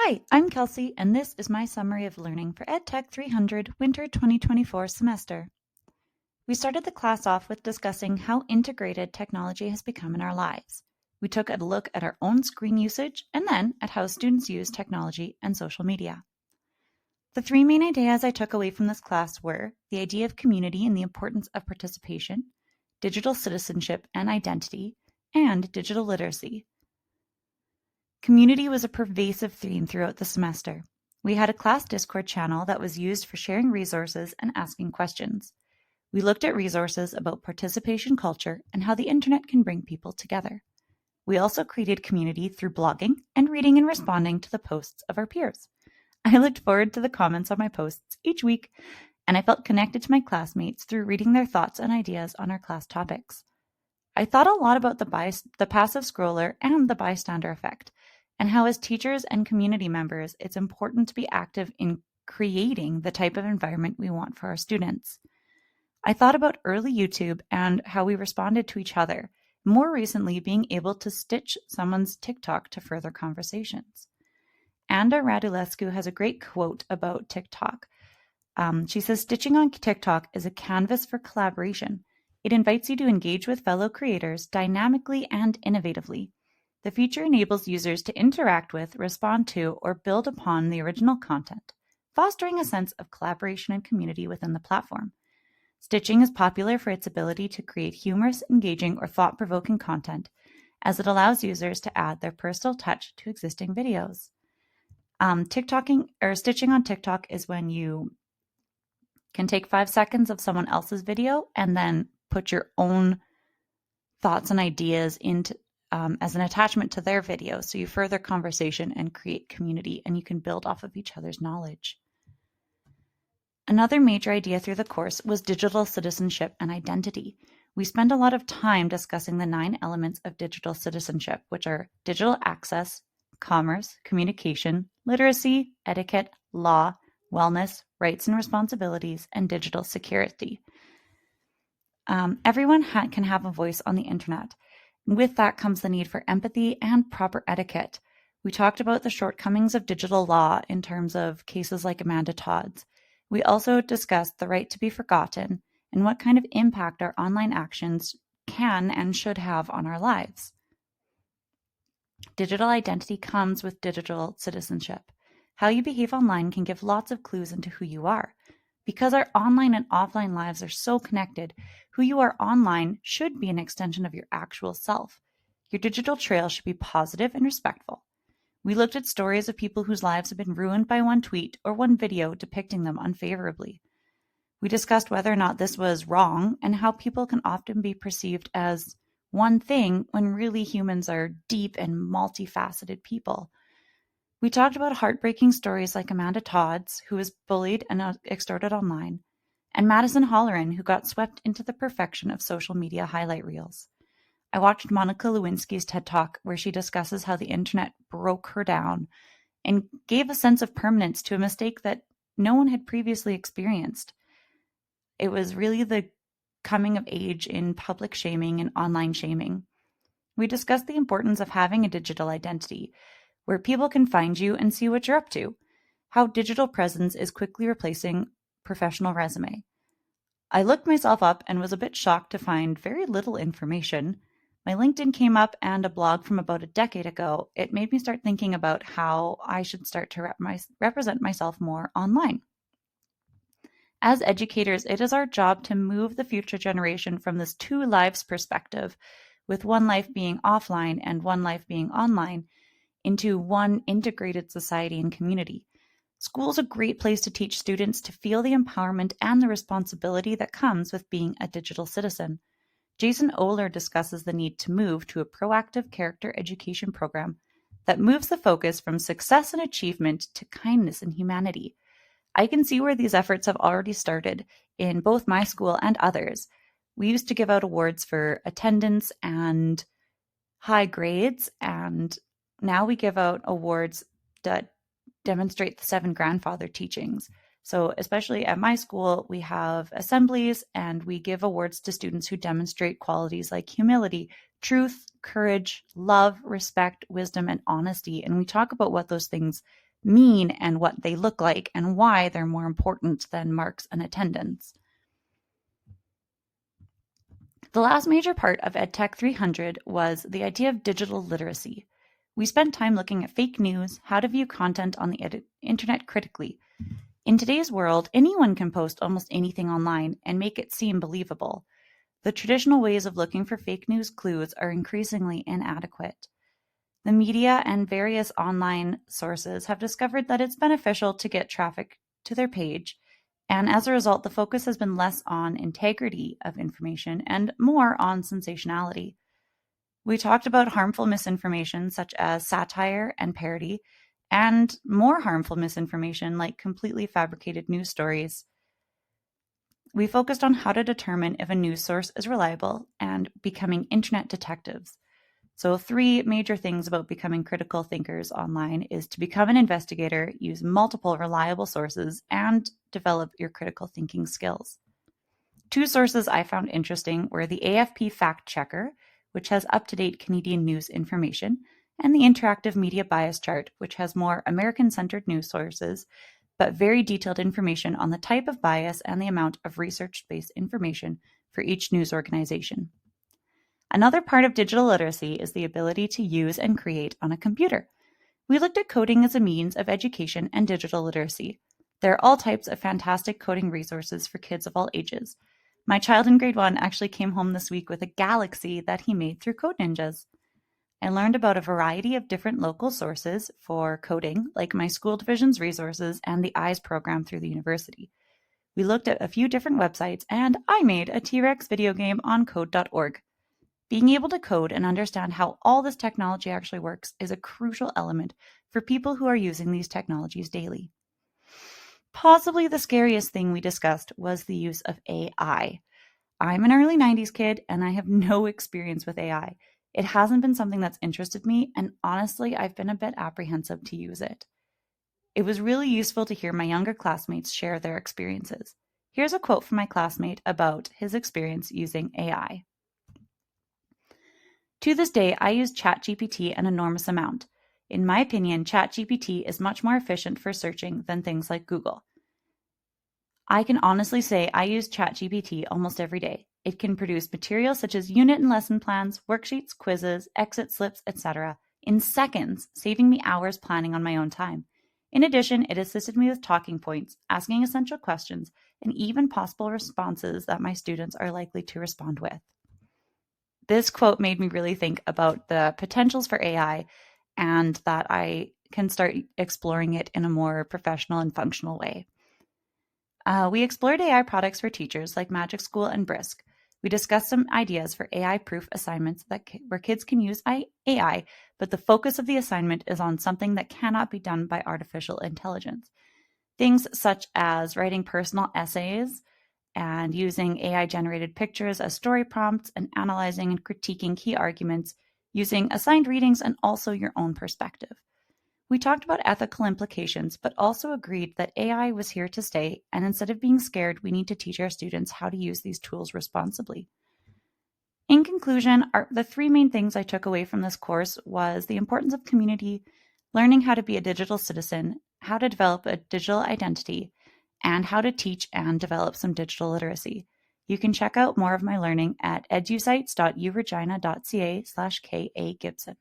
Hi, I'm Kelsey, and this is my summary of learning for EdTech 300 Winter 2024 semester. We started the class off with discussing how integrated technology has become in our lives. We took a look at our own screen usage and then at how students use technology and social media. The three main ideas I took away from this class were the idea of community and the importance of participation, digital citizenship and identity, and digital literacy. Community was a pervasive theme throughout the semester. We had a class Discord channel that was used for sharing resources and asking questions. We looked at resources about participation culture and how the internet can bring people together. We also created community through blogging and reading and responding to the posts of our peers. I looked forward to the comments on my posts each week, and I felt connected to my classmates through reading their thoughts and ideas on our class topics. I thought a lot about the passive scroller and the bystander effect, and how as teachers and community members, it's important to be active in creating the type of environment we want for our students. I thought about early YouTube and how we responded to each other, more recently being able to stitch someone's TikTok to further conversations. Anna Radulescu has a great quote about TikTok. She says, "Stitching on TikTok is a canvas for collaboration. It invites you to engage with fellow creators dynamically and innovatively. The feature enables users to interact with, respond to, or build upon the original content, fostering a sense of collaboration and community within the platform. Stitching is popular for its ability to create humorous, engaging, or thought-provoking content, as it allows users to add their personal touch to existing videos." Stitching on TikTok is when you can take 5 seconds of someone else's video and then put your own thoughts and ideas into as an attachment to their video, so you further conversation and create community, and you can build off of each other's knowledge. Another major idea through the course was digital citizenship and identity. We spend a lot of time discussing the 9 elements of digital citizenship, which are digital access, commerce, communication, literacy, etiquette, law, wellness, rights and responsibilities, and digital security. Everyone can have a voice on the internet. With that comes the need for empathy and proper etiquette. We talked about the shortcomings of digital law in terms of cases like Amanda Todd's. We also discussed the right to be forgotten and what kind of impact our online actions can and should have on our lives. Digital identity comes with digital citizenship. How you behave online can give lots of clues into who you are. Because our online and offline lives are so connected, who you are online should be an extension of your actual self. Your digital trail should be positive and respectful. We looked at stories of people whose lives have been ruined by one tweet or one video depicting them unfavorably. We discussed whether or not this was wrong and how people can often be perceived as one thing when really humans are deep and multifaceted people. We talked about heartbreaking stories like Amanda Todd's, who was bullied and extorted online, and Madison Holleran, who got swept into the perfection of social media highlight reels. I watched Monica Lewinsky's TED Talk, where she discusses how the internet broke her down and gave a sense of permanence to a mistake that no one had previously experienced. It was really the coming of age in public shaming and online shaming. We discussed the importance of having a digital identity, where people can find you and see what you're up to, how digital presence is quickly replacing professional resume. I looked myself up and was a bit shocked to find very little information. My LinkedIn came up and a blog from about a decade ago. It made me start thinking about how I should start to represent myself more online. As educators, it is our job to move the future generation from this 2 lives perspective, with one life being offline and one life being online, into one integrated society and community. School is a great place to teach students to feel the empowerment and the responsibility that comes with being a digital citizen. Jason Oler discusses the need to move to a proactive character education program that moves the focus from success and achievement to kindness and humanity. I can see where these efforts have already started in both my school and others. We used to give out awards for attendance and high grades, and now we give out awards that demonstrate the 7 grandfather teachings. So especially at my school, we have assemblies and we give awards to students who demonstrate qualities like humility, truth, courage, love, respect, wisdom, and honesty. And we talk about what those things mean and what they look like and why they're more important than marks and attendance. The last major part of EdTech 300 was the idea of digital literacy. We spent time looking at fake news, how to view content on the internet critically. In today's world, anyone can post almost anything online and make it seem believable. The traditional ways of looking for fake news clues are increasingly inadequate. The media and various online sources have discovered that it's beneficial to get traffic to their page, and as a result, the focus has been less on integrity of information and more on sensationality. We talked about harmful misinformation such as satire and parody, and more harmful misinformation like completely fabricated news stories. We focused on how to determine if a news source is reliable and becoming internet detectives. So 3 major things about becoming critical thinkers online is to become an investigator, use multiple reliable sources, and develop your critical thinking skills. 2 sources I found interesting were the AFP Fact Checker, which has up-to-date Canadian news information, and the Interactive Media Bias Chart, which has more American-centered news sources, but very detailed information on the type of bias and the amount of research-based information for each news organization. Another part of digital literacy is the ability to use and create on a computer. We looked at coding as a means of education and digital literacy. There are all types of fantastic coding resources for kids of all ages. My child in grade 1 actually came home this week with a galaxy that he made through Code Ninjas. I learned about a variety of different local sources for coding, like my school division's resources and the EYES program through the university. We looked at a few different websites, and I made a T-Rex video game on code.org. Being able to code and understand how all this technology actually works is a crucial element for people who are using these technologies daily. Possibly the scariest thing we discussed was the use of AI. I'm an early 90s kid and I have no experience with AI. It hasn't been something that's interested me, and honestly, I've been a bit apprehensive to use it. It was really useful to hear my younger classmates share their experiences. Here's a quote from my classmate about his experience using AI. To this day, I use ChatGPT an enormous amount. In my opinion, ChatGPT is much more efficient for searching than things like Google. I can honestly say I use ChatGPT almost every day. It can produce material such as unit and lesson plans, worksheets, quizzes, exit slips, etc. in seconds, saving me hours planning on my own time. In addition, it assisted me with talking points, asking essential questions, and even possible responses that my students are likely to respond with. This quote made me really think about the potentials for AI and that I can start exploring it in a more professional and functional way. We explored AI products for teachers like Magic School and Brisk. We discussed some ideas for AI-proof assignments where kids can use AI, but the focus of the assignment is on something that cannot be done by artificial intelligence. Things such as writing personal essays and using AI-generated pictures as story prompts and analyzing and critiquing key arguments using assigned readings and also your own perspective. We talked about ethical implications, but also agreed that AI was here to stay, and instead of being scared, we need to teach our students how to use these tools responsibly. In conclusion, the 3 main things I took away from this course was the importance of community, learning how to be a digital citizen, how to develop a digital identity, and how to teach and develop some digital literacy. You can check out more of my learning at edusites.uregina.ca/Ka Gibson.